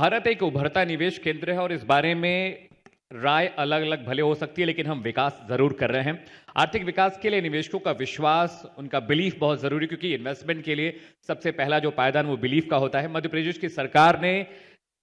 भारत एक उभरता निवेश केंद्र है और इस बारे में राय अलग अलग भले हो सकती है, लेकिन हम विकास जरूर कर रहे हैं। आर्थिक विकास के लिए निवेशकों का विश्वास, उनका बिलीफ बहुत जरूरी, क्योंकि इन्वेस्टमेंट के लिए सबसे पहला जो पायदान वो बिलीफ का होता है। मध्य प्रदेश की सरकार ने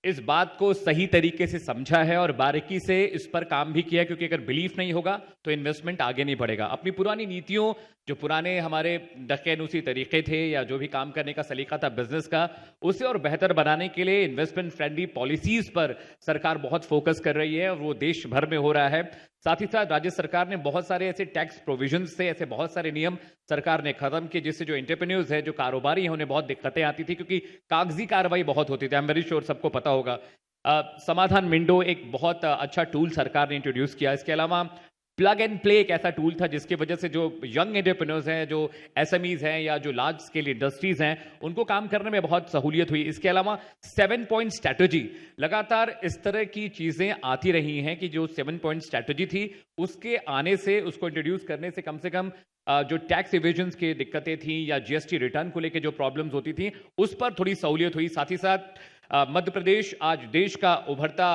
इस बात को सही तरीके से समझा है और बारीकी से इस पर काम भी किया है, क्योंकि अगर बिलीफ नहीं होगा तो इन्वेस्टमेंट आगे नहीं बढ़ेगा। अपनी पुरानी नीतियों, जो पुराने हमारे दक्कैनूसी तरीके थे या जो भी काम करने का सलीका था बिजनेस का, उसे और बेहतर बनाने के लिए इन्वेस्टमेंट फ्रेंडली पॉलिसीज पर सरकार बहुत फोकस कर रही है और वो देश भर में हो रहा है। साथ ही साथ राज्य सरकार ने बहुत सारे ऐसे टैक्स प्रोविजंस से, ऐसे बहुत सारे नियम सरकार ने खत्म किए, जिससे जो एंटरप्रेन्योर्स है, जो कारोबारी है, उन्हें बहुत दिक्कतें आती थी, क्योंकि कागजी कार्रवाई बहुत होती थी। आई एम वेरी श्योर सबको पता होगा। समाधान विंडो एक बहुत अच्छा टूल सरकार ने इंट्रोड्यूस किया। इसके अलावा प्लग एंड प्ले एक ऐसा टूल था जिसकी वजह से जो यंग एंटरप्रेन्योर्स हैं, जो एसएमईज हैं या जो लार्ज स्केल इंडस्ट्रीज हैं, उनको काम करने में बहुत सहूलियत हुई। इसके अलावा 7 पॉइंट स्ट्रैटेजी, लगातार इस तरह की चीजें आती रही हैं कि जो 7 पॉइंट स्ट्रैटेजी थी, उसके आने से, उसको इंट्रोड्यूस करने से कम जो टैक्स इवेजन्स की दिक्कतें थी या जीएसटी रिटर्न को लेकर जो प्रॉब्लम्स होती थी, उस पर थोड़ी सहूलियत हुई। साथ ही साथ मध्य प्रदेश आज देश का उभरता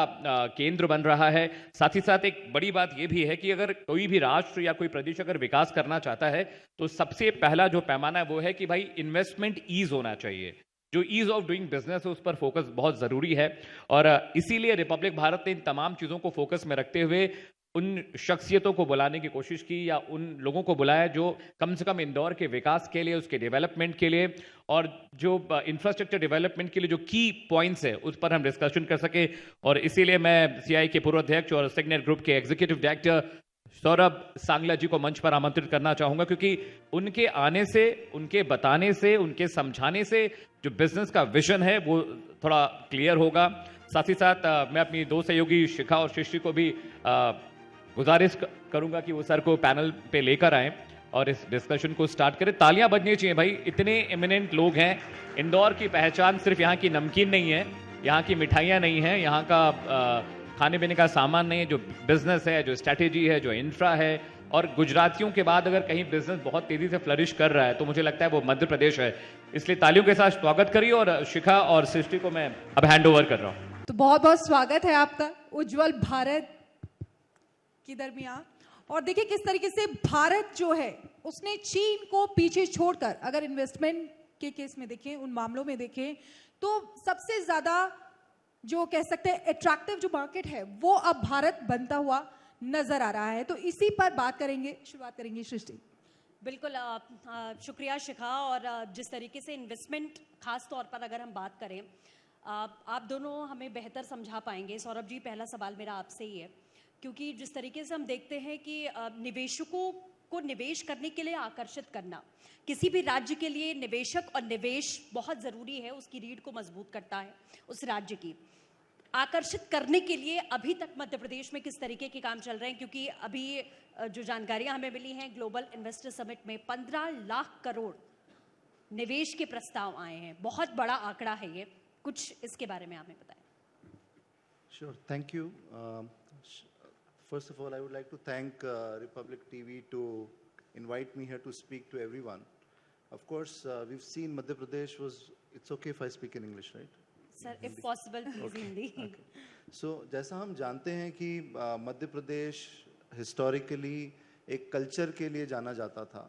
केंद्र बन रहा है। साथ ही साथ एक बड़ी बात यह भी है कि अगर कोई भी राष्ट्र या कोई प्रदेश अगर विकास करना चाहता है, तो सबसे पहला जो पैमाना है वो है कि भाई इन्वेस्टमेंट ईज होना चाहिए। जो ईज ऑफ डूइंग बिजनेस है, उस पर फोकस बहुत जरूरी है और इसीलिए रिपब्लिक भारत ने इन तमाम चीजों को फोकस में रखते हुए उन शख्सियतों को बुलाने की कोशिश की या उन लोगों को बुलाया जो कम से कम इंदौर के विकास के लिए, उसके डेवलपमेंट के लिए और जो इंफ्रास्ट्रक्चर डेवलपमेंट के लिए जो की पॉइंट्स है, उस पर हम डिस्कशन कर सके। और इसीलिए मैं सीआई के पूर्व अध्यक्ष और सिग्नेट ग्रुप के एग्जीक्यूटिव डायरेक्टर सौरभ सांगला जी को मंच पर आमंत्रित करना चाहूंगा, क्योंकि उनके आने से, उनके बताने से, उनके समझाने से जो बिजनेस का विजन है वो थोड़ा क्लियर होगा। साथ ही साथ मैं अपनी दो सहयोगी शिखा और सृष्टि को भी गुजारिश करूंगा कि वो सर को पैनल पे लेकर आए और इस डिस्कशन को स्टार्ट करें। तालियां बजनी चाहिए भाई, इतने एमिनेंट लोग हैं। इंदौर की पहचान सिर्फ यहाँ की नमकीन नहीं है, यहाँ की मिठाइयाँ नहीं है, यहाँ का खाने पीने का सामान नहीं है, जो बिजनेस है, जो स्ट्रैटेजी है, जो इंफ्रा है। और गुजरातियों के बाद अगर कहीं बिजनेस बहुत तेजी से फ्लरिश कर रहा है तो मुझे लगता है वो मध्य प्रदेश है। इसलिए तालियों के साथ स्वागत करिए और शिखा और सृष्टि को मैं अब हैंड ओवर कर रहा हूँ। तो बहुत बहुत स्वागत है आपका उज्जवल भारत के दरमियान। और देखिए किस तरीके से भारत जो है उसने चीन को पीछे छोड़कर, अगर इन्वेस्टमेंट के केस में देखें, उन मामलों में देखें, तो सबसे ज्यादा जो कह सकते हैं अट्रैक्टिव जो मार्केट है वो अब भारत बनता हुआ नजर आ रहा है। तो इसी पर बात करेंगे, शुरुआत करेंगे सृष्टि। बिल्कुल, शुक्रिया शिखा। और जिस तरीके से इन्वेस्टमेंट खास तौर पर अगर हम बात करें, आप दोनों हमें बेहतर समझा पाएंगे। सौरभ जी, पहला सवाल मेरा आपसे ही है, क्योंकि जिस तरीके से हम देखते हैं कि निवेशकों को निवेश करने के लिए आकर्षित करना, किसी भी राज्य के लिए निवेशक और निवेश बहुत ज़रूरी है, उसकी रीढ़ को मजबूत करता है उस राज्य की। आकर्षित करने के लिए अभी तक मध्य प्रदेश में किस तरीके के काम चल रहे हैं? क्योंकि अभी जो जानकारियां हमें मिली हैं, ग्लोबल इन्वेस्टर समिट में 15 लाख करोड़ निवेश के प्रस्ताव आए हैं। बहुत बड़ा आंकड़ा है ये, कुछ इसके बारे में हमें बताएं। Sure, thank you. First of all, I would like to thank Republic TV to invite me here to speak to everyone. Of course, we've seen Madhya Pradesh was, it's okay if I speak in English, right? Sir, if possible, please Hindi. Okay. So, जैसा हम जानते हैं कि Madhya Pradesh historically एक culture के लिए जाना जाता था,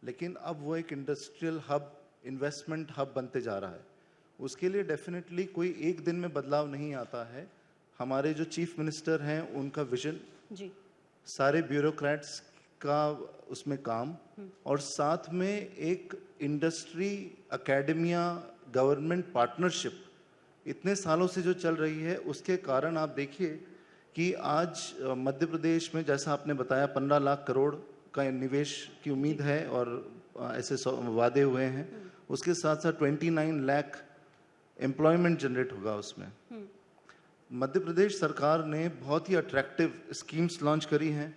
लेकिन अब वो एक इंडस्ट्रियल हब, इन्वेस्टमेंट हब बनते जा रहा है। उसके लिए डेफिनेटली कोई एक दिन में बदलाव नहीं आता है। हमारे जो चीफ मिनिस्टर हैं उनका विजन जी, सारे ब्यूरोक्रेट्स का उसमें काम, और साथ में एक इंडस्ट्री, एकेडमिया, गवर्नमेंट पार्टनरशिप इतने सालों से जो चल रही है, उसके कारण आप देखिए कि आज मध्य प्रदेश में, जैसा आपने बताया, 15 लाख करोड़ का निवेश की उम्मीद है और ऐसे वादे हुए हैं। उसके साथ साथ 29 लाख एम्प्लॉयमेंट जनरेट होगा उसमें। मध्य प्रदेश सरकार ने बहुत ही अट्रैक्टिव स्कीम्स लॉन्च करी हैं,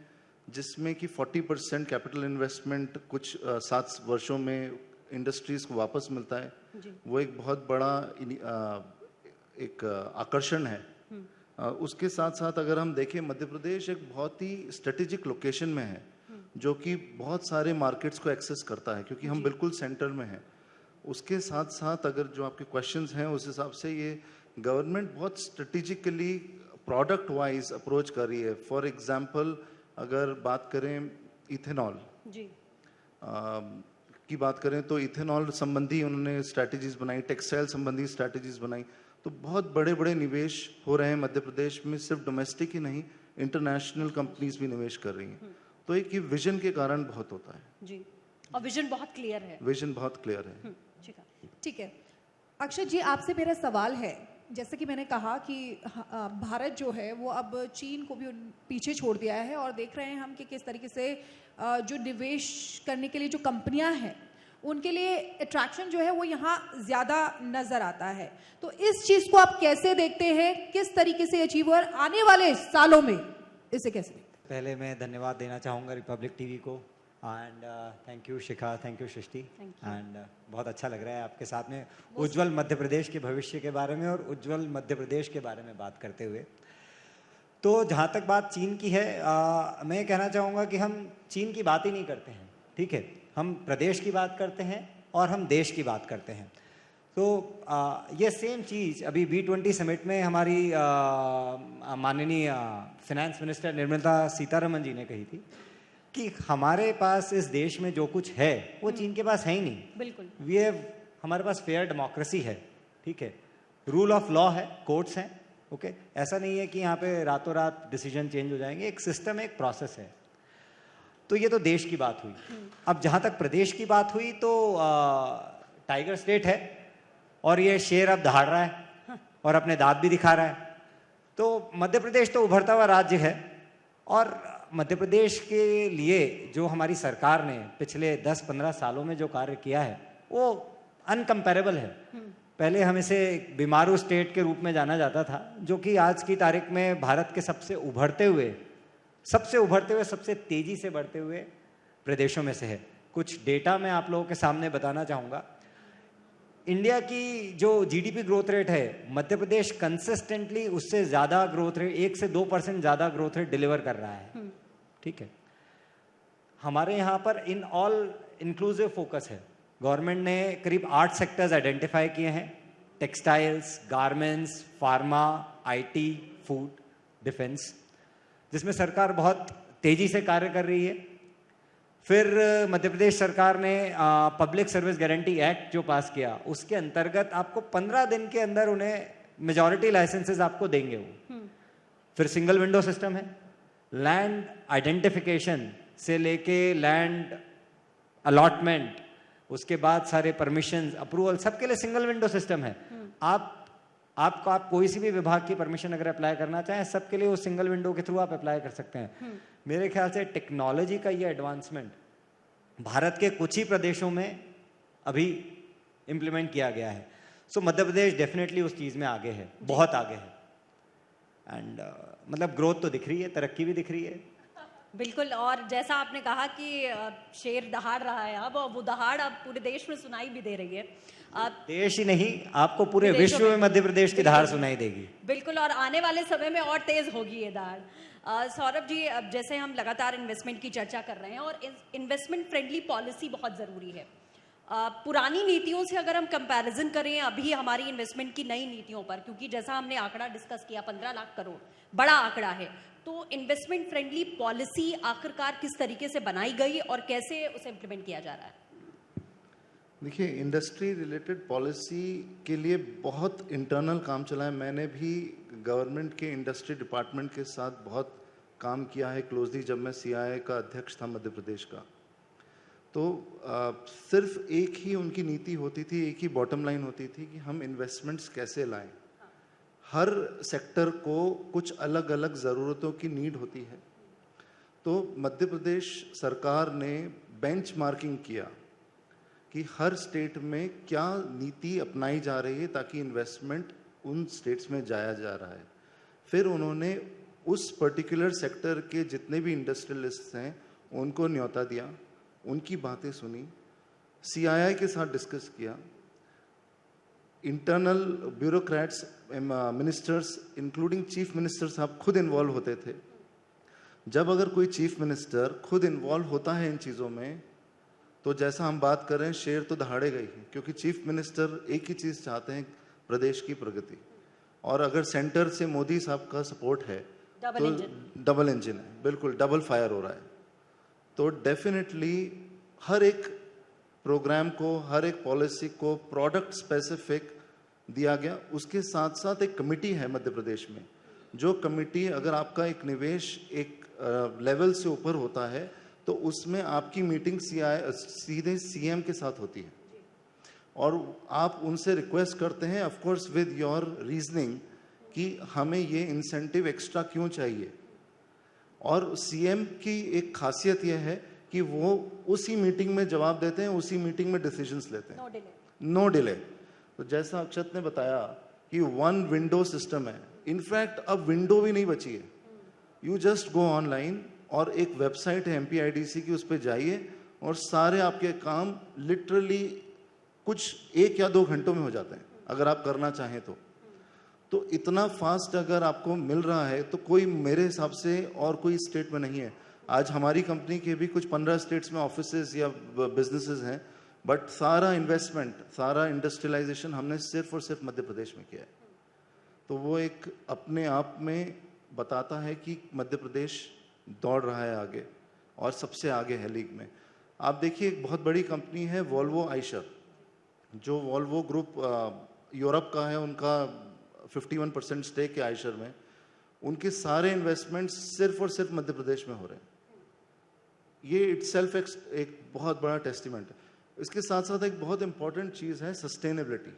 जिसमें कि 40% कैपिटल इन्वेस्टमेंट कुछ 7 वर्षों में इंडस्ट्रीज को वापस मिलता है। वो एक बहुत बड़ा एक आकर्षण है। उसके साथ साथ अगर हम देखें, मध्य प्रदेश एक बहुत ही स्ट्रेटेजिक लोकेशन में है, जो कि बहुत सारे मार्केट्स को एक्सेस करता है, क्योंकि हम बिल्कुल सेंटर में हैं। उसके साथ साथ अगर जो आपके क्वेश्चंस हैं, उस हिसाब से ये गवर्नमेंट बहुत स्ट्रेटेजिकली प्रोडक्ट वाइज अप्रोच कर रही है। फॉर एग्जांपल अगर बात करें इथेनॉल जी की बात करें तो इथेनॉल संबंधी उन्होंने स्ट्रैटेजीज बनाई, टेक्सटाइल संबंधी स्ट्रैटेजीज बनाई। तो बहुत बड़े बड़े निवेश हो रहे हैं मध्य प्रदेश में, सिर्फ डोमेस्टिक ही नहीं, इंटरनेशनल कंपनीज भी निवेश कर रही हैं। तो एक ये विजन के कारण बहुत होता है जी, और विजन बहुत क्लियर है। विजन बहुत क्लियर है। शिखा, ठीक है अक्षय जी, आपसे मेरा सवाल है, जैसे कि मैंने कहा कि भारत जो है वो अब चीन को भी पीछे छोड़ दिया है और देख रहे हैं हम कि किस तरीके से जो निवेश करने के लिए जो कंपनियां हैं उनके लिए अट्रैक्शन जो है वो यहाँ ज़्यादा नज़र आता है। तो इस चीज़ को आप कैसे देखते हैं, किस तरीके से अचीव और आने वाले सालों में इसे कैसे देखते हैं? पहले मैं धन्यवाद देना चाहूँगा रिपब्लिक टीवी को and thank you Shikha, thank you Srishti and बहुत अच्छा लग रहा है आपके साथ में उज्जवल मध्य प्रदेश के भविष्य के बारे में और उज्जवल मध्य प्रदेश के बारे में बात करते हुए। तो जहाँ तक बात चीन की है, मैं कहना चाहूँगा कि हम चीन की बात ही नहीं करते हैं, ठीक है, हम प्रदेश की बात करते हैं और हम देश की बात करते हैं। तो ये सेम चीज़ अभी B20 समिट में हमारी माननीय फिनेंस मिनिस्टर निर्मला सीतारमन जी ने कही थी कि हमारे पास इस देश में जो कुछ है वो चीन के पास है ही नहीं। बिल्कुल, हमारे पास फेयर डेमोक्रेसी है, ठीक है, रूल ऑफ लॉ है, कोर्ट्स हैं, ओके, ऐसा नहीं है कि यहाँ पे रातों रात डिसीजन चेंज हो जाएंगे, एक सिस्टम है, एक प्रोसेस है। तो ये तो देश की बात हुई। अब जहाँ तक प्रदेश की बात हुई तो टाइगर स्टेट है और ये शेर अब दहाड़ रहा है और अपने दांत भी दिखा रहा है। तो मध्य प्रदेश तो उभरता हुआ राज्य है और मध्य प्रदेश के लिए जो हमारी सरकार ने पिछले 10-15 सालों में जो कार्य किया है वो अनकम्पेरेबल है। पहले हम इसे बीमारू स्टेट के रूप में जाना जाता था, जो कि आज की तारीख में भारत के सबसे उभरते हुए, सबसे तेजी से बढ़ते हुए प्रदेशों में से है। कुछ डेटा मैं आप लोगों के सामने बताना चाहूँगा। इंडिया की जो जीडीपी ग्रोथ रेट है, मध्य प्रदेश कंसिस्टेंटली उससे ज़्यादा ग्रोथ रेट, 1 से 2% ज़्यादा ग्रोथ रेट डिलीवर कर रहा है, ठीक है। हमारे यहाँ पर इन ऑल इंक्लूसिव फोकस है। गवर्नमेंट ने करीब 8 सेक्टर्स आइडेंटिफाई किए हैं, textiles, garments, pharma, IT, food, defence, जिसमें सरकार बहुत तेजी से कार्य कर रही है। फिर मध्य प्रदेश सरकार ने पब्लिक सर्विस गारंटी एक्ट जो पास किया, उसके अंतर्गत आपको 15 दिन के अंदर उन्हें मेजॉरिटी लाइसेंसेस आपको देंगे वो। फिर सिंगल विंडो सिस्टम है, लैंड आइडेंटिफिकेशन से लेके लैंड अलॉटमेंट, उसके बाद सारे परमिशन, अप्रूवल, सबके लिए सिंगल विंडो सिस्टम है। आप कोई सी भी विभाग की परमिशन अगर अप्लाई करना चाहें, सबके लिए उस सिंगल विंडो के थ्रू आप अप्लाई कर सकते हैं। मेरे ख्याल से टेक्नोलॉजी का ये एडवांसमेंट भारत के कुछ ही प्रदेशों में अभी इम्प्लीमेंट किया गया है। सो मध्य प्रदेश डेफिनेटली उस चीज़ में आगे है, बहुत आगे है। एंड मतलब ग्रोथ तो दिख रही है, तरक्की भी दिख रही है। बिल्कुल, और जैसा आपने कहा कि शेर दहाड़ रहा है अब, और वो दहाड़ अब पूरे देश में सुनाई भी दे रही है। देश ही नहीं, आपको पूरे विश्व में मध्य प्रदेश की दहाड़ सुनाई देगी। बिल्कुल, और आने वाले समय में और तेज होगी ये दहाड़। सौरभ जी, अब जैसे हम लगातार इन्वेस्टमेंट की चर्चा कर रहे हैं और इन्वेस्टमेंट फ्रेंडली पॉलिसी बहुत ज़रूरी है। पुरानी नीतियों से अगर हम कंपैरिजन करें अभी हमारी इन्वेस्टमेंट की नई नीतियों पर, क्योंकि जैसा हमने आंकड़ा डिस्कस किया 15 लाख करोड़ बड़ा आंकड़ा है, तो इन्वेस्टमेंट फ्रेंडली पॉलिसी आखिरकार किस तरीके से बनाई गई और कैसे उसे इम्प्लीमेंट किया जा रहा है? देखिए, इंडस्ट्री रिलेटेड पॉलिसी के लिए बहुत इंटरनल काम चला है। मैंने भी गवर्नमेंट के इंडस्ट्री डिपार्टमेंट के साथ बहुत काम किया है क्लोजली, जब मैं CII का अध्यक्ष था मध्य प्रदेश का। तो सिर्फ एक ही उनकी नीति होती थी, एक ही बॉटम लाइन होती थी कि हम इन्वेस्टमेंट्स कैसे लाएं। हर सेक्टर को कुछ अलग अलग ज़रूरतों की नीड होती है। तो मध्य प्रदेश सरकार ने बेंचमार्किंग किया कि हर स्टेट में क्या नीति अपनाई जा रही है ताकि इन्वेस्टमेंट उन स्टेट्स में जाया जा रहा है। फिर उन्होंने उस पर्टिकुलर सेक्टर के जितने भी इंडस्ट्रियलिस्ट हैं उनको न्योता दिया, उनकी बातें सुनी, CII के साथ डिस्कस किया। Internal bureaucrats, ministers, including chief minister साहब खुद इन्वॉल्व होते थे। जब अगर कोई चीफ मिनिस्टर खुद इन्वॉल्व होता है इन चीज़ों में, तो जैसा हम बात कर रहे हैं, शेर तो दहाड़ेगा ही, क्योंकि चीफ मिनिस्टर एक ही चीज़ चाहते हैं, प्रदेश की प्रगति। और अगर सेंटर से मोदी साहब का सपोर्ट है तो डबल इंजन है, बिल्कुल डबल फायर हो रहा है। तो डेफिनेटली हर एक प्रोग्राम को, हर एक पॉलिसी को प्रोडक्ट स्पेसिफिक दिया गया। उसके साथ साथ एक कमिटी है मध्य प्रदेश में, जो कमिटी अगर आपका एक निवेश एक लेवल से ऊपर होता है तो उसमें आपकी मीटिंग सीधे सीएम के साथ होती है और आप उनसे रिक्वेस्ट करते हैं, of course with your reasoning, कि हमें ये इंसेंटिव एक्स्ट्रा क्यों चाहिए। और सीएम की एक खासियत यह है कि वो उसी मीटिंग में जवाब देते हैं, उसी मीटिंग में डिसीजंस लेते हैं, नो डिले। तो जैसा अक्षत ने बताया कि वन विंडो सिस्टम है, इनफैक्ट अब विंडो भी नहीं बची है। यू जस्ट गो ऑनलाइन और एक वेबसाइट है MPIDC की, उस पर जाइए और सारे आपके काम लिटरली कुछ 1 या 2 घंटों में हो जाते हैं अगर आप करना चाहें तो इतना फास्ट अगर आपको मिल रहा है तो कोई मेरे हिसाब से और कोई स्टेट में नहीं है। आज हमारी कंपनी के भी कुछ 15 स्टेट्स में ऑफिसेज या बिजनेसेस हैं, बट सारा इन्वेस्टमेंट, सारा इंडस्ट्रियलाइजेशन हमने सिर्फ और सिर्फ मध्य प्रदेश में किया है। तो वो एक अपने आप में बताता है कि मध्य प्रदेश दौड़ रहा है आगे और सबसे आगे है लीग में। आप देखिए एक बहुत बड़ी कंपनी है वोल्वो आइशर, जो वोल्वो ग्रुप यूरोप का है, उनका 51% स्टेक है आइशर में। उनके सारे इन्वेस्टमेंट्स सिर्फ और सिर्फ मध्य प्रदेश में हो रहे हैं। ये इटसेल्फ एक बहुत बड़ा टेस्टिमेंट है। इसके साथ साथ एक बहुत इंपॉर्टेंट चीज़ है सस्टेनेबिलिटी।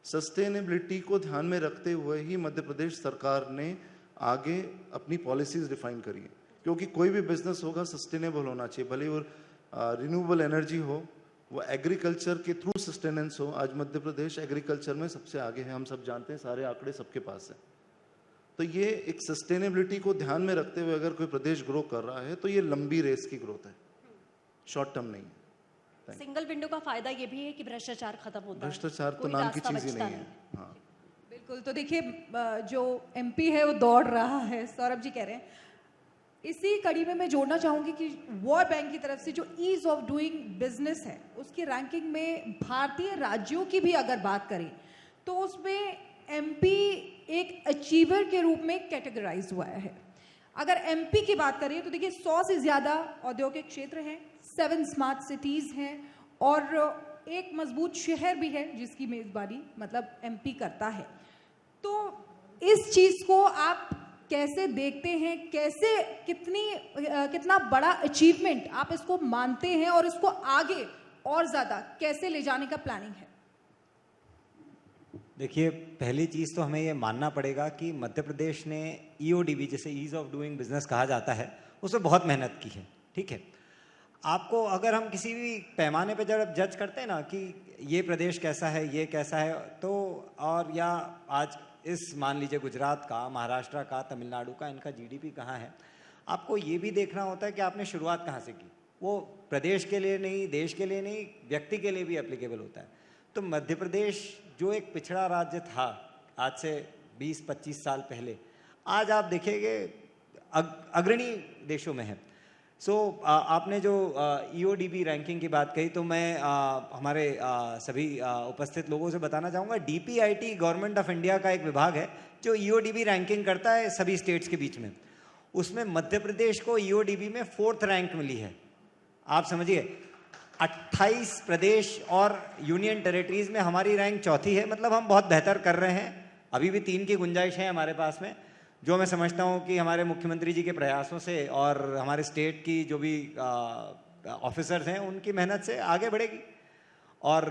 सस्टेनेबिलिटी को ध्यान में रखते हुए ही मध्य प्रदेश सरकार ने आगे अपनी पॉलिसीज डिफाइन करी है, क्योंकि कोई भी बिजनेस होगा सस्टेनेबल होना चाहिए, भले वो रिन्यूएबल एनर्जी हो, वो एग्रीकल्चर के थ्रू सस्टेनेंस हो। आज मध्य प्रदेश एग्रीकल्चर में सबसे आगे है, हम सब जानते हैं, सारे आंकड़े सबके पास है। तो ये एक सस्टेनेबिलिटी को ध्यान में रखते हुए अगर कोई प्रदेश ग्रो कर रहा है तो ये लंबी रेस की ग्रोथ है, शॉर्ट टर्म नहीं है। सिंगल विंडो का फायदा ये भी है कि भ्रष्टाचार खत्म होता है, भ्रष्टाचार तो नाम की चीज ही नहीं है। हाँ बिल्कुल। तो देखिए जो MP है वो दौड़ रहा है, सौरभ जी कह रहे हैं। इसी कड़ी में मैं जोड़ना चाहूंगी कि वर्ल्ड बैंक की तरफ से जो ईज ऑफ डूइंग बिजनेस है उसकी रैंकिंग में भारतीय राज्यों की भी अगर बात करें तो उसमें MP एक अचीवर के रूप में कैटेगराइज हुआ है। अगर MP की बात करें तो देखिए 100 से ज़्यादा औद्योगिक क्षेत्र हैं, 7 स्मार्ट सिटीज़ हैं और एक मजबूत शहर भी है जिसकी मेज़बानी मतलब MP करता है। तो इस चीज़ को आप कैसे देखते हैं, कैसे कितना बड़ा अचीवमेंट आप इसको मानते हैं और इसको आगे और ज़्यादा कैसे ले जाने का प्लानिंग है? देखिए, पहली चीज़ तो हमें ये मानना पड़ेगा कि मध्य प्रदेश ने EODB, जैसे ईज ऑफ डूइंग बिजनेस कहा जाता है, उसमें बहुत मेहनत की है। ठीक है, आपको अगर हम किसी भी पैमाने पे जब जज करते हैं ना कि ये प्रदेश कैसा है, ये कैसा है, तो और या आज इस मान लीजिए गुजरात का, महाराष्ट्र का, तमिलनाडु का, इनका GDP कहाँ है, आपको ये भी देखना होता है कि आपने शुरुआत कहाँ से की। वो प्रदेश के लिए नहीं, देश के लिए नहीं, व्यक्ति के लिए भी एप्लीकेबल होता है। तो मध्य प्रदेश जो एक पिछड़ा राज्य था आज से 20-25 साल पहले, आज आप देखेंगे अग्रणी देशों में है। आपने जो EODB रैंकिंग की बात कही, तो मैं हमारे सभी उपस्थित लोगों से बताना चाहूँगा, DPIT गवर्नमेंट ऑफ इंडिया का एक विभाग है जो EODB रैंकिंग करता है सभी स्टेट्स के बीच में। उसमें मध्य प्रदेश को EODB में 4th रैंक मिली है। आप समझिए, 28 प्रदेश और यूनियन टेरिटरीज में हमारी रैंक 4थी है। मतलब हम बहुत बेहतर कर रहे हैं। अभी भी 3 की गुंजाइश है हमारे पास में, जो मैं समझता हूँ कि हमारे मुख्यमंत्री जी के प्रयासों से और हमारे स्टेट की जो भी ऑफिसर्स हैं उनकी मेहनत से आगे बढ़ेगी। और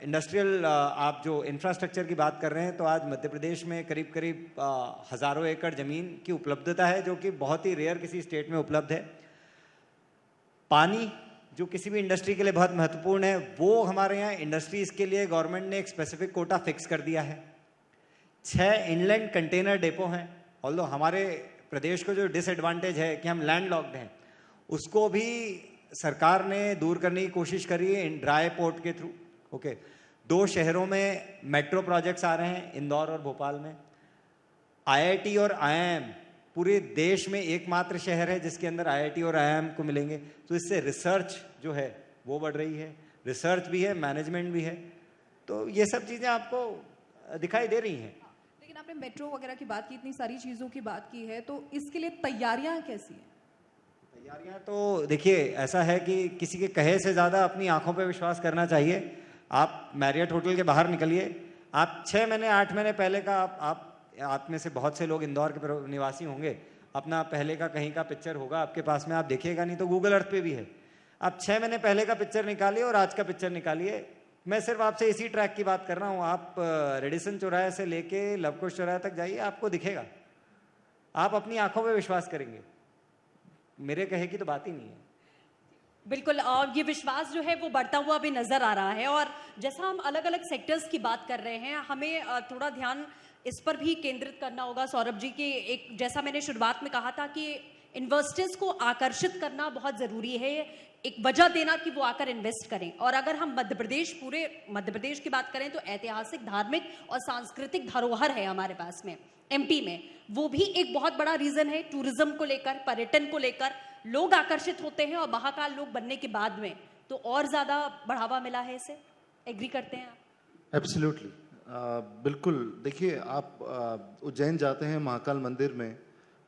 इंडस्ट्रियल आप जो इंफ्रास्ट्रक्चर की बात कर रहे हैं, तो आज मध्य प्रदेश में करीब करीब हज़ारों एकड़ ज़मीन की उपलब्धता है, जो कि बहुत ही रेयर किसी स्टेट में उपलब्ध है। पानी जो किसी भी इंडस्ट्री के लिए बहुत महत्वपूर्ण है, वो हमारे यहाँ इंडस्ट्रीज़ के लिए गवर्नमेंट ने एक स्पेसिफिक कोटा फिक्स कर दिया है। 6 इनलैंड कंटेनर डेपो हैं। ऑल्दो हमारे प्रदेश को जो डिसएडवांटेज है कि हम लैंडलॉक्ड हैं, उसको भी सरकार ने दूर करने की कोशिश करी है ड्राई पोर्ट के थ्रू। ओके, 2 शहरों में मेट्रो प्रोजेक्ट्स आ रहे हैं, इंदौर और भोपाल में। IIT और IIM पूरे देश में एकमात्र शहर है जिसके अंदर IIT और IIM को मिलेंगे। तो इससे रिसर्च जो है वो बढ़ रही है, रिसर्च भी है, मैनेजमेंट भी है। तो ये सब चीज़ें आपको दिखाई दे रही हैं। लेकिन आप आपने मेट्रो वगैरह की बात की, इतनी सारी चीज़ों की बात की है, तो इसके लिए तैयारियां कैसी हैं? तैयारियां तो देखिए, ऐसा है कि किसी के कहे से ज़्यादा अपनी आंखों पे विश्वास करना चाहिए। आप मैरियट होटल के बाहर निकलिए, आप 6 महीने 8 महीने पहले का आप में से बहुत से लोग इंदौर के निवासी होंगे, अपना पहले का कहीं का पिक्चर होगा आपके पास में, आप देखिएगा, नहीं तो गूगल अर्थ पे भी है। आप 6 महीने पहले का पिक्चर निकालिए और आज का पिक्चर निकालिए। मैं सिर्फ आपसे इसी ट्रैक की बात कर रहा हूँ। आप रेडिसन चौराहे से लेके लवकुश चौराहे तक जाइए, आपको दिखेगा। आप अपनी आंखों पे विश्वास करेंगे, मेरे कहे की तो बात ही नहीं है। बिल्कुल, और ये विश्वास जो है वो बढ़ता हुआ भी नजर आ रहा है। और जैसा हम अलग अलग सेक्टर्स की बात कर रहे हैं, हमें थोड़ा ध्यान इस पर भी केंद्रित करना होगा सौरभ जी की, एक जैसा मैंने शुरुआत में कहा था कि इन्वेस्टर्स को आकर्षित करना बहुत जरूरी है, एक वजह देना कि वो आकर इन्वेस्ट करें। और अगर हम पूरे मध्य प्रदेश की बात करें तो ऐतिहासिक, धार्मिक और सांस्कृतिक धरोहर है हमारे पास में एमपी में, वो भी एक बहुत बड़ा रीजन है। टूरिज्म को लेकर, पर्यटन को लेकर लोग आकर्षित होते हैं, और महाकाल लोक बनने के बाद में तो और ज्यादा बढ़ावा मिला है इसे। एग्री करते हैं आप? एब्सोल्युटली, बिल्कुल। देखिए, आप उज्जैन जाते हैं महाकाल मंदिर में,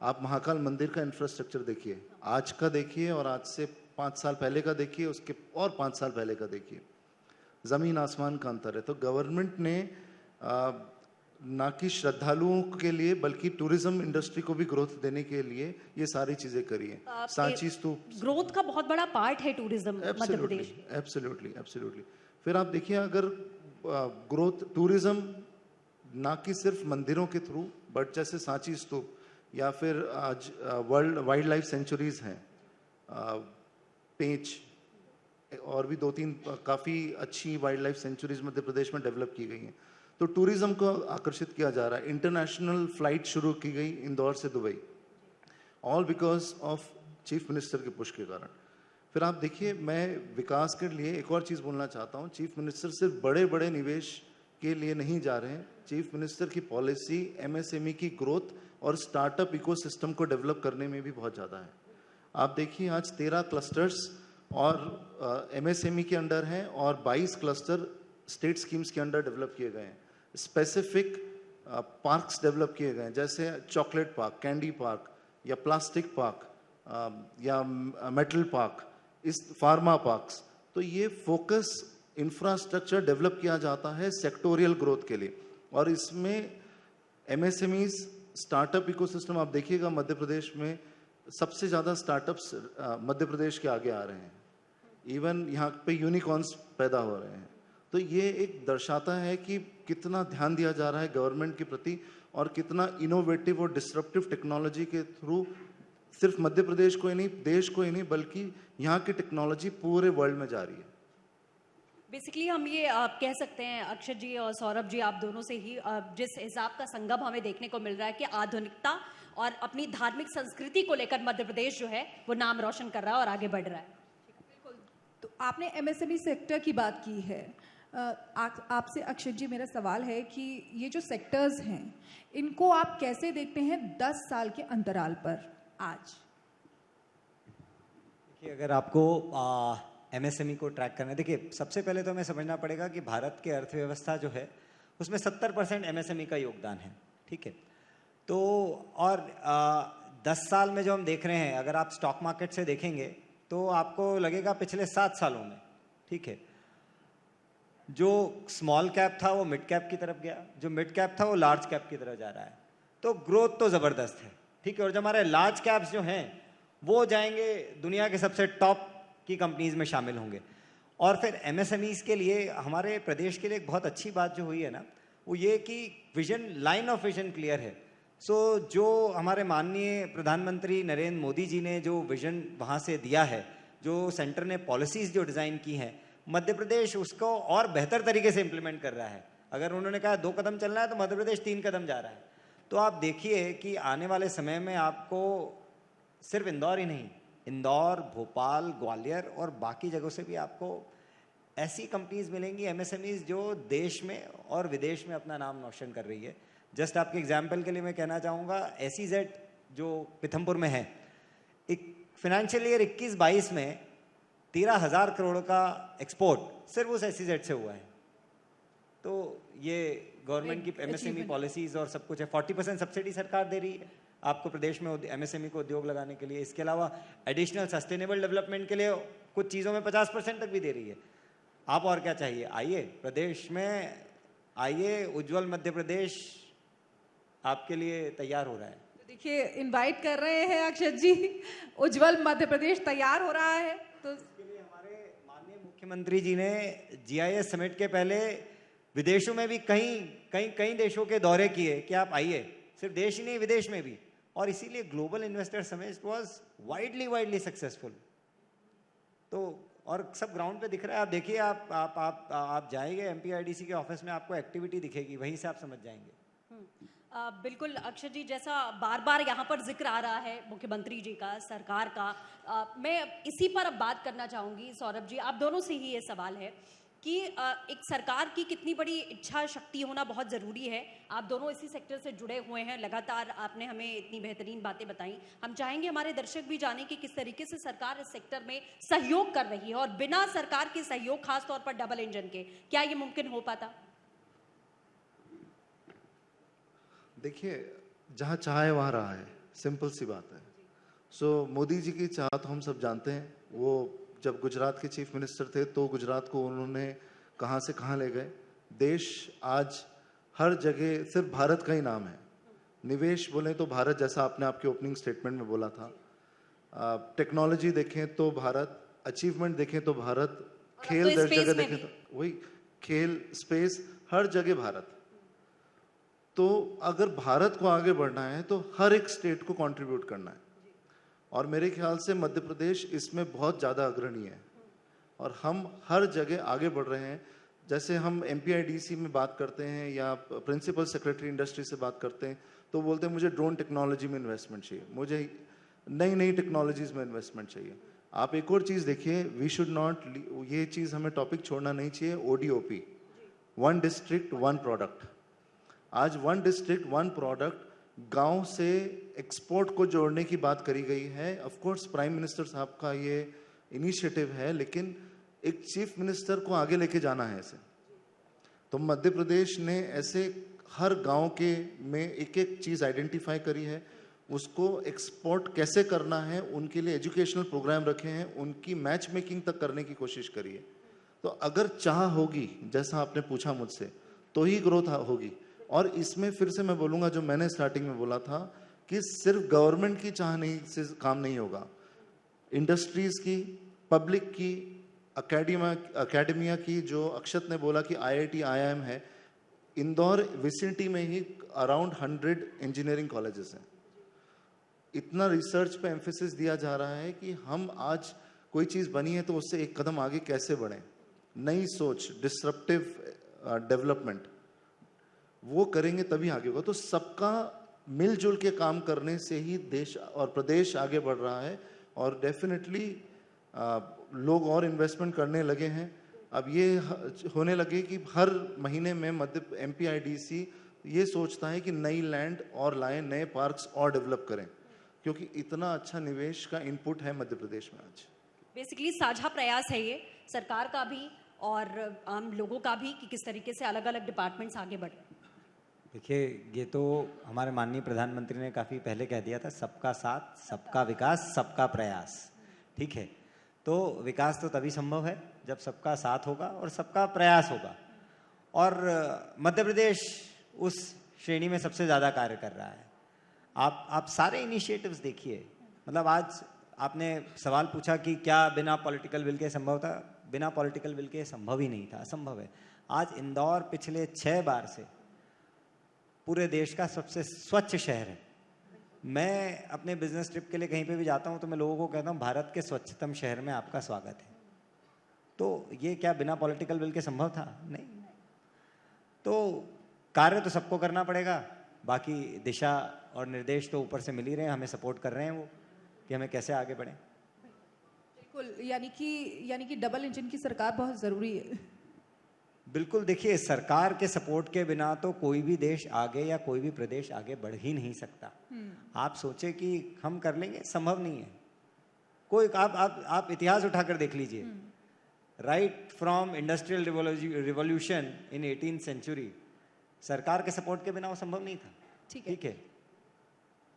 आप महाकाल मंदिर का इंफ्रास्ट्रक्चर देखिए, आज का देखिए और आज से 5 साल पहले का देखिए, उसके और 5 साल पहले का देखिए, ज़मीन आसमान का अंतर है। तो गवर्नमेंट ने ना कि श्रद्धालुओं के लिए बल्कि टूरिज्म इंडस्ट्री को भी ग्रोथ देने के लिए ये सारी चीजें करी हैं। सांची स्तूप ग्रोथ का बहुत बड़ा पार्ट है tourism Madhya Pradesh. Absolutely, absolutely. फिर आप देखिए, अगर ग्रोथ टूरिज्म ना कि सिर्फ मंदिरों के थ्रू, बट जैसे सांची स्तूप या फिर आज वर्ल्ड वाइल्ड लाइफ सेंचुरीज हैं, पेंच, और भी 2-3 काफ़ी अच्छी wild life sanctuaries Madhya Pradesh में डेवलप की गई हैं। तो टूरिज्म को आकर्षित किया जा रहा है। इंटरनेशनल फ्लाइट शुरू की गई इंदौर से Dubai, all because of chief minister के पुश के कारण। फिर आप देखिए, मैं विकास के लिए एक और चीज़ बोलना चाहता हूँ। चीफ मिनिस्टर सिर्फ बड़े बड़े निवेश के लिए नहीं जा रहे हैं। चीफ मिनिस्टर की पॉलिसी एमएसएमई की ग्रोथ और स्टार्टअप इकोसिस्टम को डेवलप करने में भी बहुत ज़्यादा है। आप देखिए, आज 13 क्लस्टर्स और एमएसएमई के अंडर हैं और 22 क्लस्टर स्टेट स्कीम्स के अंडर डेवलप किए गए हैं। स्पेसिफिक पार्क्स डेवलप किए गए हैं, जैसे चॉकलेट पार्क, कैंडी पार्क, या प्लास्टिक पार्क, या मेटल पार्क, इस फार्मा पार्क्स। तो ये फोकस इंफ्रास्ट्रक्चर डेवलप किया जाता है सेक्टोरियल ग्रोथ के लिए, और इसमें एमएसएमईज, स्टार्टअप इकोसिस्टम आप देखिएगा, मध्य प्रदेश में सबसे ज़्यादा स्टार्टअप्स मध्य प्रदेश के आगे आ रहे हैं। इवन यहाँ पे यूनिकॉर्न्स पैदा हो रहे हैं। तो ये एक दर्शाता है कि कितना ध्यान दिया जा रहा है गवर्नमेंट के प्रति, और कितना इनोवेटिव और डिस्रप्टिव टेक्नोलॉजी के थ्रू सिर्फ मध्य प्रदेश को ही नहीं, देश को ही नहीं, बल्कि यहाँ की टेक्नोलॉजी पूरे वर्ल्ड में जा रही है। बेसिकली हम ये कह सकते हैं, अक्षत जी और सौरभ जी, आप दोनों से ही जिस हिसाब का संगम हमें देखने को मिल रहा है कि आधुनिकता और अपनी धार्मिक संस्कृति को लेकर मध्य प्रदेश जो है वो नाम रोशन कर रहा है और आगे बढ़ रहा है। तो आपने एमएसएमई सेक्टर की बात की है। आपसे अक्षत जी मेरा सवाल है कि ये जो सेक्टर्स हैं, इनको आप कैसे देखते हैं 10 साल के अंतराल पर आज? देखिए, अगर आपको एमएसएमई को ट्रैक करना है, देखिए सबसे पहले तो हमें समझना पड़ेगा कि भारत की अर्थव्यवस्था जो है उसमें 70% एमएसएमई का योगदान है, ठीक है। तो और 10 साल में जो हम देख रहे हैं, अगर आप स्टॉक मार्केट से देखेंगे तो आपको लगेगा पिछले 7 सालों में, ठीक है, जो स्मॉल कैप था वो मिड कैप की तरफ गया, जो मिड कैप था वो लार्ज कैप की तरफ जा रहा है। तो ग्रोथ तो ज़बरदस्त है, ठीक है। और जो हमारे लार्ज कैप्स जो हैं वो जाएंगे दुनिया के सबसे टॉप की कंपनीज में शामिल होंगे। और फिर एमएसएमईज के लिए, हमारे प्रदेश के लिए एक बहुत अच्छी बात जो हुई है ना, वो ये कि vision, line of vision clear है। जो हमारे माननीय प्रधानमंत्री नरेंद्र मोदी जी ने जो विजन वहाँ से दिया है, जो सेंटर ने पॉलिसीज़ जो डिज़ाइन की हैं, मध्य प्रदेश उसको और बेहतर तरीके से इम्प्लीमेंट कर रहा है। अगर उन्होंने कहा 2 कदम चलना है तो मध्य प्रदेश 3 कदम जा रहा है। तो आप देखिए कि आने वाले समय में आपको सिर्फ इंदौर ही नहीं, इंदौर, भोपाल, ग्वालियर और बाकी जगहों से भी आपको ऐसी कंपनीज मिलेंगी, एमएसएमईज, जो देश में और विदेश में अपना नाम रोशन कर रही है। जस्ट आपके एग्जाम्पल के लिए मैं कहना चाहूँगा, एसीजेड जो पिथमपुर में है, एक फाइनेंशियल ईयर 21-22 में 13,000 करोड़ का एक्सपोर्ट सिर्फ उस एसीजेड से हुआ है। तो ये गवर्नमेंट की एमएसएमई पॉलिसीज और सब कुछ है। 40% सब्सिडी सरकार दे रही है आपको प्रदेश में एमएसएमई को उद्योग लगाने के लिए। इसके अलावा एडिशनल सस्टेनेबल डेवलपमेंट के लिए कुछ चीज़ों में 50% तक भी दे रही है। आप और क्या चाहिए? आइए प्रदेश में, आइए, उज्जवल मध्य प्रदेश आपके लिए तैयार हो रहा है। देखिए इनवाइट कर रहे हैं अक्षत जी, उज्जवल मध्य प्रदेश तैयार हो रहा है। तो इसके लिए हमारे माननीय मुख्यमंत्री जी ने जीआईएस समिट के पहले विदेशों में भी कई देशों के दौरे किए कि आप आइए, सिर्फ देश ही नहीं विदेश में भी, और इसीलिए global investor summit was widely successful. तो और सब ग्राउंड पे दिख रहा है। आप देखिए, आप जाएंगे एमपीआईडीसी के ऑफिस में, आपको एक्टिविटी दिखेगी, वहीं से आप समझ जाएंगे। बिल्कुल अक्षय जी, जैसा बार बार यहाँ पर जिक्र आ रहा है मुख्यमंत्री जी का, सरकार का, मैं इसी पर अब बात करना चाहूँगी। सौरभ जी, आप दोनों से ही ये सवाल है कि एक सरकार की कितनी बड़ी इच्छा शक्ति होना बहुत ज़रूरी है। आप दोनों इसी सेक्टर से जुड़े हुए हैं, लगातार आपने हमें इतनी बेहतरीन बातें बताई। हम चाहेंगे हमारे दर्शक भी जाने कि किस तरीके से सरकार इस सेक्टर में सहयोग कर रही है, और बिना सरकार के सहयोग, खासतौर पर डबल इंजन के, क्या ये मुमकिन हो पाता? देखिए, जहाँ चाह है वहाँ रहा है, सिंपल सी बात है। सो मोदी जी की चाह तो हम सब जानते हैं। वो जब गुजरात के चीफ मिनिस्टर थे तो गुजरात को उन्होंने कहाँ से कहाँ ले गए। देश आज हर जगह सिर्फ भारत का ही नाम है। निवेश बोले तो भारत, जैसा आपने आपके ओपनिंग स्टेटमेंट में बोला था। टेक्नोलॉजी देखें तो भारत, अचीवमेंट देखें तो भारत, खेल हर जगह देखें तो वही, खेल, स्पेस, हर जगह भारत। तो अगर भारत को आगे बढ़ना है तो हर एक स्टेट को कंट्रीब्यूट करना है, और मेरे ख्याल से मध्य प्रदेश इसमें बहुत ज़्यादा अग्रणी है, और हम हर जगह आगे बढ़ रहे हैं। जैसे हम एमपीआईडीसी में बात करते हैं या प्रिंसिपल सेक्रेटरी इंडस्ट्री से बात करते हैं तो बोलते हैं मुझे ड्रोन टेक्नोलॉजी में इन्वेस्टमेंट चाहिए, मुझे नई टेक्नोलॉजीज में इन्वेस्टमेंट चाहिए। आप एक और चीज़ देखिए, वी शुड नॉट, ये चीज़ हमें टॉपिक छोड़ना नहीं चाहिए, ODOP, one district one product. आज वन डिस्ट्रिक्ट वन प्रोडक्ट गांव से एक्सपोर्ट को जोड़ने की बात करी गई है। ऑफ कोर्स प्राइम मिनिस्टर साहब का ये इनिशिएटिव है, लेकिन एक चीफ मिनिस्टर को आगे लेके जाना है इसे। तो मध्य प्रदेश ने ऐसे हर गांव के में एक एक चीज़ आइडेंटिफाई करी है, उसको एक्सपोर्ट कैसे करना है, उनके लिए एजुकेशनल प्रोग्राम रखे हैं, उनकी मैच मेकिंग तक करने की कोशिश करी है। तो अगर चाह होगी, जैसा आपने पूछा मुझसे, तो ही ग्रोथ होगी। और इसमें फिर से मैं बोलूँगा जो मैंने स्टार्टिंग में बोला था कि सिर्फ गवर्नमेंट की चाह नहीं से काम नहीं होगा। इंडस्ट्रीज़ की, पब्लिक की, अकेडमिया की, जो अक्षत ने बोला कि IIT IIM है, इंदौर विसिनिटी में ही अराउंड 100 इंजीनियरिंग कॉलेजेस हैं। इतना रिसर्च पे एम्फेसिस दिया जा रहा है कि हम आज कोई चीज़ बनी है तो उससे एक कदम आगे कैसे बढ़ें। नई सोच, डिसरप्टिव डेवलपमेंट, वो करेंगे तभी आगे होगा। तो सबका मिलजुल के काम करने से ही देश और प्रदेश आगे बढ़ रहा है, और डेफिनेटली लोग और इन्वेस्टमेंट करने लगे हैं। अब ये होने लगे कि हर महीने में मध्य MPIDC ये सोचता है कि नई लैंड और लाएं, नए पार्क्स और डेवलप करें, क्योंकि इतना अच्छा निवेश का इनपुट है मध्य प्रदेश में आज। बेसिकली साझा प्रयास है ये, सरकार का भी और आम लोगों का भी, कि किस तरीके से अलग अलग डिपार्टमेंट्स आगे बढ़ रहे हैं। देखिए, ये तो हमारे माननीय प्रधानमंत्री ने काफ़ी पहले कह दिया था, सबका साथ, सबका विकास, सबका प्रयास। ठीक है, तो विकास तो तभी संभव है जब सबका साथ होगा और सबका प्रयास होगा, और मध्य प्रदेश उस श्रेणी में सबसे ज़्यादा कार्य कर रहा है। आप सारे इनिशिएटिव्स देखिए। मतलब आज आपने सवाल पूछा कि क्या बिना पॉलिटिकल विल के संभव था? बिना पॉलिटिकल विल के संभव ही नहीं था, असंभव है। आज इंदौर पिछले 6 बार से पूरे देश का सबसे स्वच्छ शहर है। मैं अपने बिजनेस ट्रिप के लिए कहीं पे भी जाता हूँ तो मैं लोगों को कहता हूँ भारत के स्वच्छतम शहर में आपका स्वागत है। तो ये क्या बिना पॉलिटिकल विल के संभव था? नहीं। तो कार्य तो सबको करना पड़ेगा, बाकी दिशा और निर्देश तो ऊपर से मिल ही रहे हैं, हमें सपोर्ट कर रहे हैं वो कि हमें कैसे आगे बढ़ें। बिल्कुल, यानी कि डबल इंजन की सरकार बहुत ज़रूरी है। बिल्कुल, देखिए, सरकार के सपोर्ट के बिना तो कोई भी देश आगे या कोई भी प्रदेश आगे बढ़ ही नहीं सकता। आप सोचे कि हम कर लेंगे, संभव नहीं है। कोई आप इतिहास उठाकर देख लीजिए। Right from industrial revolution in 18th century सरकार के सपोर्ट के बिना वो संभव नहीं था। ठीक है। ठीक है।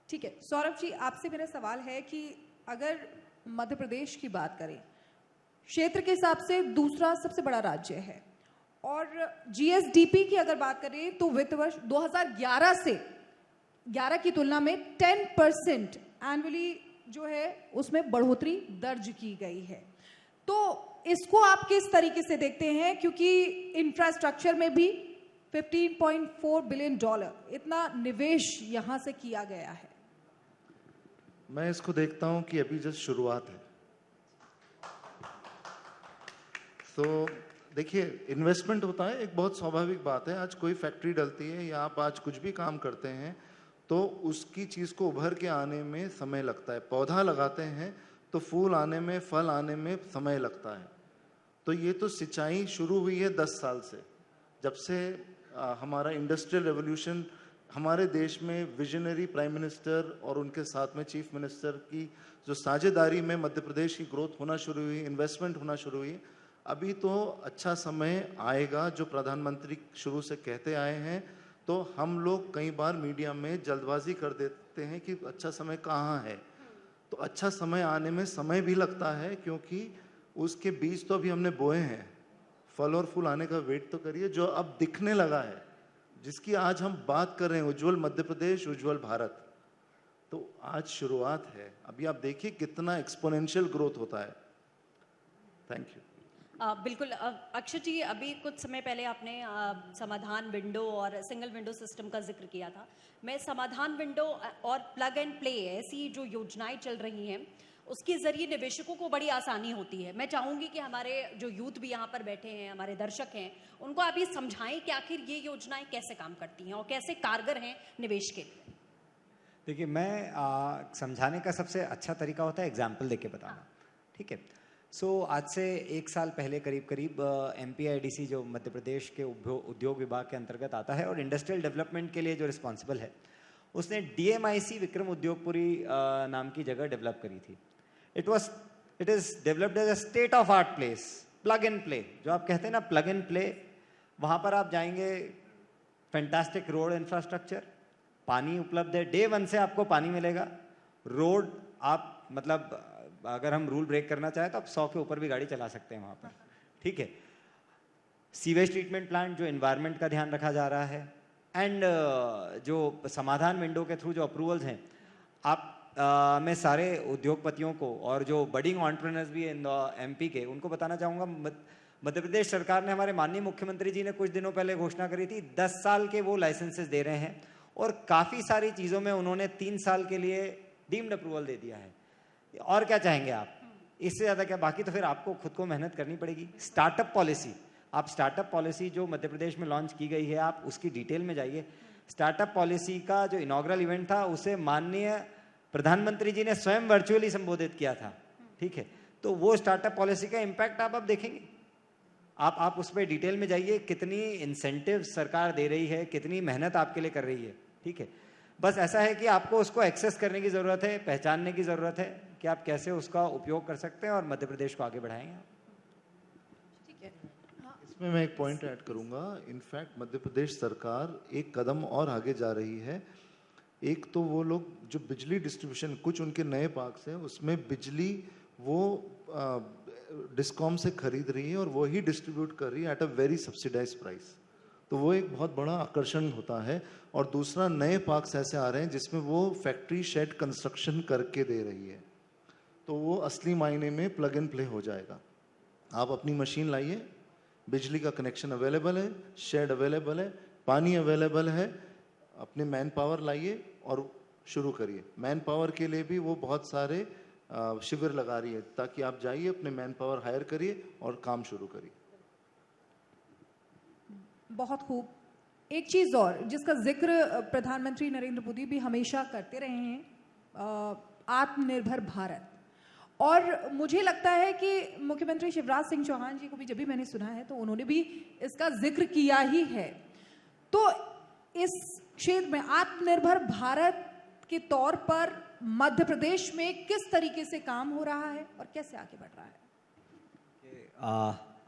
ठीक है, सौरभ जी, आपसे मेरा सवाल है कि अगर मध्य प्रदेश की बात करें, क्षेत्र के हिसाब से दूसरा सबसे बड़ा राज्य है, और जीएसडीपी की अगर बात करें तो वित्त वर्ष 2011 से 11 की तुलना में 10% एनुअली जो है उसमें बढ़ोतरी दर्ज की गई है। तो इसको आप किस तरीके से देखते हैं, क्योंकि इंफ्रास्ट्रक्चर में भी $15.4 बिलियन इतना निवेश यहां से किया गया है। मैं इसको देखता हूं कि अभी जस्ट शुरुआत है। तो देखिए, इन्वेस्टमेंट होता है एक बहुत स्वाभाविक बात है। आज कोई फैक्ट्री डलती है या आप आज कुछ भी काम करते हैं तो उसकी चीज़ को उभर के आने में समय लगता है। पौधा लगाते हैं तो फूल आने में, फल आने में समय लगता है। तो ये तो सिंचाई शुरू हुई है 10 साल से, जब से हमारा इंडस्ट्रियल रेवोल्यूशन, हमारे देश में विजनरी प्राइम मिनिस्टर और उनके साथ में चीफ मिनिस्टर की जो साझेदारी में मध्य प्रदेश की ग्रोथ होना शुरू हुई, इन्वेस्टमेंट होना शुरू हुई। अभी तो अच्छा समय आएगा, जो प्रधानमंत्री शुरू से कहते आए हैं। तो हम लोग कई बार मीडिया में जल्दबाजी कर देते हैं कि अच्छा समय कहाँ है। तो अच्छा समय आने में समय भी लगता है, क्योंकि उसके बीज तो अभी हमने बोए हैं। फल और फूल आने का वेट तो करिए, जो अब दिखने लगा है, जिसकी आज हम बात कर रहे हैं, उज्ज्वल मध्य प्रदेश, उज्ज्वल भारत। तो आज शुरुआत है, अभी आप देखिए कितना एक्सपोनेंशियल ग्रोथ होता है। Thank you. बिल्कुल अक्षय जी, अभी कुछ समय पहले आपने समाधान विंडो और सिंगल विंडो सिस्टम का जिक्र किया था। मैं समाधान विंडो और प्लग एंड प्ले ऐसी जो योजनाएं चल रही हैं उसके जरिए निवेशकों को बड़ी आसानी होती है। मैं चाहूंगी कि हमारे जो यूथ भी यहाँ पर बैठे हैं, हमारे दर्शक हैं, उनको आप ये समझाएं कि आखिर ये योजनाएं कैसे काम करती हैं और कैसे कारगर हैं निवेश के लिए। देखिए, मैं समझाने का सबसे अच्छा तरीका होता है एग्जाम्पल देके बताना। ठीक है। आज से 1 साल पहले करीब MPIDC जो मध्य प्रदेश के उद्योग विभाग के अंतर्गत आता है और इंडस्ट्रियल डेवलपमेंट के लिए जो रिस्पॉन्सिबल है, उसने DMIC विक्रम उद्योगपुरी नाम की जगह डेवलप करी थी। It is developed as a state of art place, plug and play. जो आप कहते हैं ना प्लग एंड प्ले, वहाँ पर आप जाएंगे, फैंटास्टिक रोड इंफ्रास्ट्रक्चर, पानी उपलब्ध है, डे 1 से आपको पानी मिलेगा। रोड आप मतलब अगर हम रूल ब्रेक करना चाहें तो आप 100 के ऊपर भी गाड़ी चला सकते हैं वहाँ पर। ठीक है। सीवेज ट्रीटमेंट प्लांट, जो एनवायरनमेंट का ध्यान रखा जा रहा है, एंड जो समाधान विंडो के थ्रू जो अप्रूवल्स हैं, आप मैं सारे उद्योगपतियों को और जो बडिंग एंटरप्रेन्योर्स भी इन MP के, उनको बताना चाहूँगा, मध्य प्रदेश सरकार ने, हमारे माननीय मुख्यमंत्री जी ने कुछ दिनों पहले घोषणा करी थी 10 साल के वो लाइसेंसेस दे रहे हैं, और काफ़ी सारी चीज़ों में उन्होंने 3 साल के लिए डीम्ड अप्रूवल दे दिया है। और क्या चाहेंगे आप, इससे ज़्यादा क्या? बाकी तो फिर आपको खुद को मेहनत करनी पड़ेगी। स्टार्टअप पॉलिसी, आप स्टार्टअप पॉलिसी जो मध्य प्रदेश में लॉन्च की गई है, आप उसकी डिटेल में जाइए। स्टार्टअप पॉलिसी का जो इनॉग्रल इवेंट था, उसे माननीय प्रधानमंत्री जी ने स्वयं वर्चुअली संबोधित किया था। ठीक है। तो वो स्टार्टअप पॉलिसी का इम्पैक्ट आप अब देखेंगे। आप उस पर डिटेल में जाइए, कितनी इंसेंटिव सरकार दे रही है, कितनी मेहनत आपके लिए कर रही है। ठीक है। बस ऐसा है कि आपको उसको एक्सेस करने की ज़रूरत है, पहचानने की ज़रूरत है कि आप कैसे उसका उपयोग कर सकते हैं और मध्य प्रदेश को आगे बढ़ाएंगे। ठीक है। इसमें मैं एक पॉइंट ऐड करूंगा। इनफैक्ट मध्य प्रदेश सरकार एक कदम और आगे जा रही है। एक तो वो लोग जो बिजली डिस्ट्रीब्यूशन, कुछ उनके नए पार्क्स हैं, उसमें बिजली वो डिस्कॉम से खरीद रही है और वो ही डिस्ट्रीब्यूट कर रही है at a very subsidised price. तो वो एक बहुत बड़ा आकर्षण होता है। और दूसरा, नए पार्क्स ऐसे आ रहे हैं जिसमें वो फैक्ट्री शेड कंस्ट्रक्शन करके दे रही है। तो वो असली मायने में प्लग एंड प्ले हो जाएगा। आप अपनी मशीन लाइए, बिजली का कनेक्शन अवेलेबल है, शेड अवेलेबल है, पानी अवेलेबल है, अपने मैन पावर लाइए और शुरू करिए। मैन पावर के लिए भी वो बहुत सारे शिविर लगा रही है, ताकि आप जाइए, अपने मैन पावर हायर करिए और काम शुरू करिए। बहुत खूब। एक चीज और जिसका जिक्र प्रधानमंत्री नरेंद्र मोदी भी हमेशा करते रहे हैं, आत्मनिर्भर भारत। और मुझे लगता है कि मुख्यमंत्री शिवराज सिंह चौहान जी को भी जब भी मैंने सुना है तो उन्होंने भी इसका जिक्र किया ही है। तो इस क्षेत्र में आत्मनिर्भर भारत के तौर पर मध्य प्रदेश में किस तरीके से काम हो रहा है और कैसे आगे बढ़ रहा है?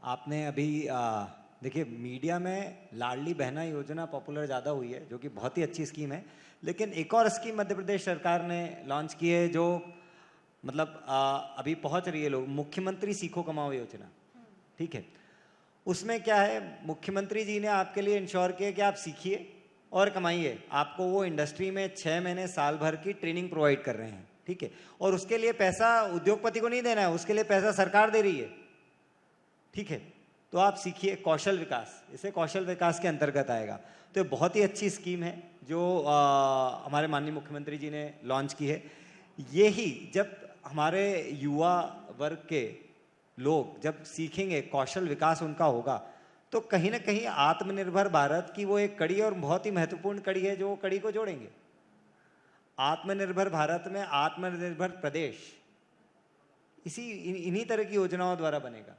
आपने अभी देखिए, मीडिया में लाडली बहना योजना पॉपुलर ज़्यादा हुई है, जो कि बहुत ही अच्छी स्कीम है, लेकिन एक और स्कीम मध्य प्रदेश सरकार ने लॉन्च की है जो मतलब अभी पहुंच रही है लोग, मुख्यमंत्री सीखो कमाओ योजना। ठीक है, उसमें क्या है, मुख्यमंत्री जी ने आपके लिए इंश्योर किया कि आप सीखिए और कमाइए, आपको वो इंडस्ट्री में 6 महीने साल भर की ट्रेनिंग प्रोवाइड कर रहे हैं। ठीक है, और उसके लिए पैसा उद्योगपति को नहीं देना है, उसके लिए पैसा सरकार दे रही है। ठीक है, तो आप सीखिए, कौशल विकास, इसे कौशल विकास के अंतर्गत आएगा। तो ये बहुत ही अच्छी स्कीम है जो हमारे माननीय मुख्यमंत्री जी ने लॉन्च की है। ये ही जब हमारे युवा वर्ग के लोग जब सीखेंगे, कौशल विकास उनका होगा, तो कहीं ना कहीं आत्मनिर्भर भारत की वो एक कड़ी, और बहुत ही महत्वपूर्ण कड़ी है जो कड़ी को जोड़ेंगे। आत्मनिर्भर भारत में आत्मनिर्भर प्रदेश इन्हीं तरह की योजनाओं द्वारा बनेगा।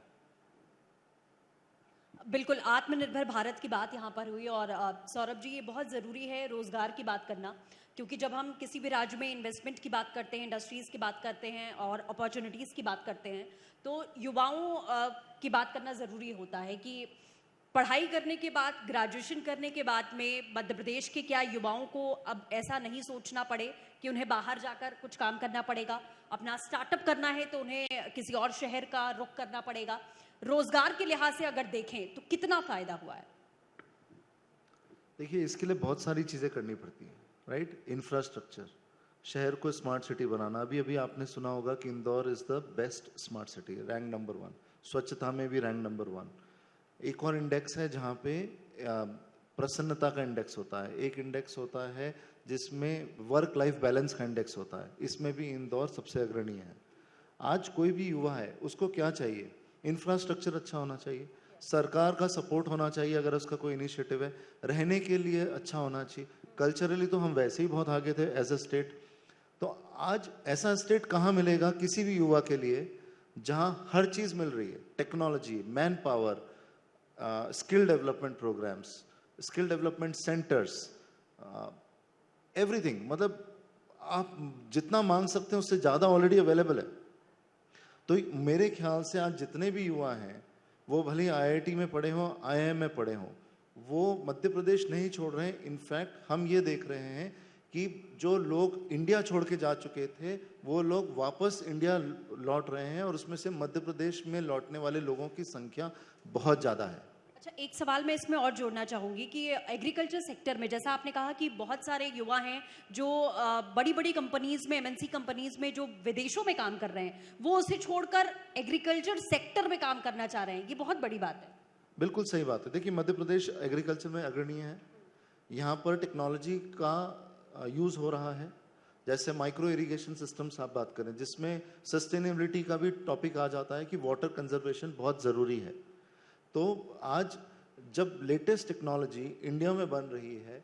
बिल्कुल, आत्मनिर्भर भारत की बात यहाँ पर हुई, और सौरभ जी, ये बहुत ज़रूरी है रोज़गार की बात करना, क्योंकि जब हम किसी भी राज्य में इन्वेस्टमेंट की बात करते हैं, इंडस्ट्रीज़ की बात करते हैं और अपॉर्चुनिटीज़ की बात करते हैं, तो युवाओं की बात करना ज़रूरी होता है कि पढ़ाई करने के बाद, ग्रेजुएशन करने के बाद में मध्य प्रदेश के क्या युवाओं को अब ऐसा नहीं सोचना पड़े कि उन्हें बाहर जाकर कुछ काम करना पड़ेगा, अपना स्टार्टअप करना है तो उन्हें किसी और शहर का रुख करना पड़ेगा। रोजगार के लिहाज से अगर देखें तो कितना फायदा हुआ है? देखिए, इसके लिए बहुत सारी चीज़ें करनी पड़ती हैं, राइट। इंफ्रास्ट्रक्चर, शहर को स्मार्ट सिटी बनाना। अभी अभी आपने सुना होगा कि Indore is the best smart city, rank number 1, स्वच्छता में भी रैंक नंबर 1। एक और इंडेक्स है जहाँ पे प्रसन्नता का इंडेक्स होता है, एक इंडेक्स होता है जिसमें वर्क लाइफ बैलेंस का इंडेक्स होता है, इसमें भी इंदौर सबसे अग्रणी है। आज कोई भी युवा है, उसको क्या चाहिए? इंफ्रास्ट्रक्चर अच्छा होना चाहिए, सरकार का सपोर्ट होना चाहिए अगर उसका कोई इनिशिएटिव है, रहने के लिए अच्छा होना चाहिए। कल्चरली तो हम वैसे ही बहुत आगे थे एज अ स्टेट, तो आज ऐसा स्टेट कहाँ मिलेगा किसी भी युवा के लिए जहाँ हर चीज़ मिल रही है, technology, man power, skill development programmes, skill development centres, everything. मतलब आप जितना मांग सकते हैं उससे ज़्यादा ऑलरेडी अवेलेबल है। तो मेरे ख्याल से आज जितने भी युवा हैं, वो भले आईआईटी में पढ़े हों, आईआईएम में पढ़े हों, वो मध्य प्रदेश नहीं छोड़ रहे हैं। इनफैक्ट हम ये देख रहे हैं कि जो लोग इंडिया छोड़ के जा चुके थे, वो लोग वापस इंडिया लौट रहे हैं, और उसमें से मध्य प्रदेश में लौटने वाले लोगों की संख्या बहुत ज़्यादा है। अच्छा, एक सवाल मैं इसमें और जोड़ना चाहूँगी कि एग्रीकल्चर सेक्टर में, जैसा आपने कहा कि बहुत सारे युवा हैं जो बड़ी बड़ी कंपनीज़ में, एमएनसी कंपनीज़ में जो विदेशों में काम कर रहे हैं, वो उसे छोड़कर एग्रीकल्चर सेक्टर में काम करना चाह रहे हैं। ये बहुत बड़ी बात है। बिल्कुल सही बात है। देखिए, मध्य प्रदेश एग्रीकल्चर में अग्रणीय है। यहाँ पर टेक्नोलॉजी का यूज़ हो रहा है, जैसे माइक्रो इरिगेशन सिस्टम्स आप बात करें, जिसमें सस्टेनेबिलिटी का भी टॉपिक आ जाता है कि वाटर कंजर्वेशन बहुत ज़रूरी है। तो आज जब लेटेस्ट टेक्नोलॉजी इंडिया में बन रही है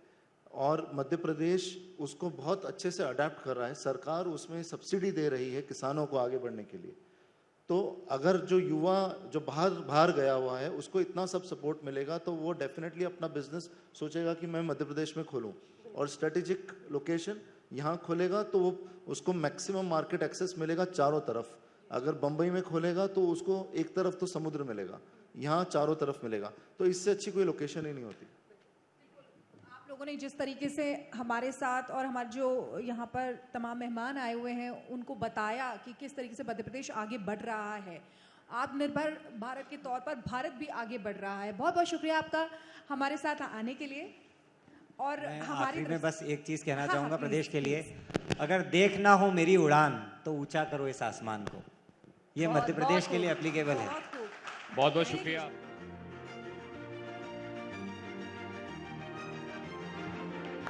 और मध्य प्रदेश उसको बहुत अच्छे से अडेप्ट कर रहा है, सरकार उसमें सब्सिडी दे रही है किसानों को आगे बढ़ने के लिए, तो अगर जो युवा जो बाहर गया हुआ है उसको इतना सब सपोर्ट मिलेगा, तो वो डेफिनेटली अपना बिजनेस सोचेगा कि मैं मध्य प्रदेश में खोलूँ, और स्ट्रेटेजिक लोकेशन यहाँ खोलेगा तो वो उसको मैक्सिमम मार्केट एक्सेस मिलेगा चारों तरफ। अगर बम्बई में खोलेगा तो उसको एक तरफ तो समुद्र मिलेगा, यहाँ चारों तरफ मिलेगा, तो इससे अच्छी कोई लोकेशन ही नहीं होती। आप लोगों ने जिस तरीके से हमारे साथ और हमारे जो यहाँ पर तमाम मेहमान आए हुए हैं उनको बताया कि किस तरीके से मध्य प्रदेश आगे बढ़ रहा है, आत्मनिर्भर भारत के तौर पर भारत भी आगे बढ़ रहा है। बहुत बहुत शुक्रिया आपका हमारे साथ आने के लिए। और हमारी में बस एक चीज़ कहना हाँ, चाहूँगा प्लीज, प्रदेश के लिए, प्लीज। अगर देखना हो मेरी उड़ान तो ऊंचा करो इस आसमान को। ये बहुत- मध्य प्रदेश बहुत के लिए खूब, एप्लीकेबल है। बहुत खूब। बहुत बहुत शुक्रिया।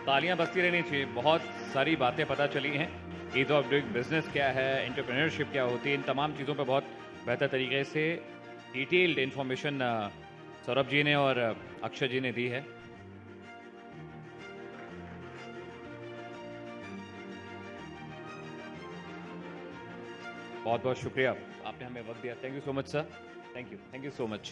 तालियां बजती रहनी चाहिए। बहुत सारी बातें पता चली हैं, ईज ऑफ डूइंग बिजनेस क्या है, एंटरप्रेन्योरशिप क्या होती है, इन तमाम चीज़ों पे बहुत बेहतर तरीके से डिटेल्ड इंफॉर्मेशन सौरभ जी ने और अक्षय जी ने दी है। बहुत बहुत शुक्रिया, आपने हमें वक्त दिया। Thank you so much sir. Thank you so much.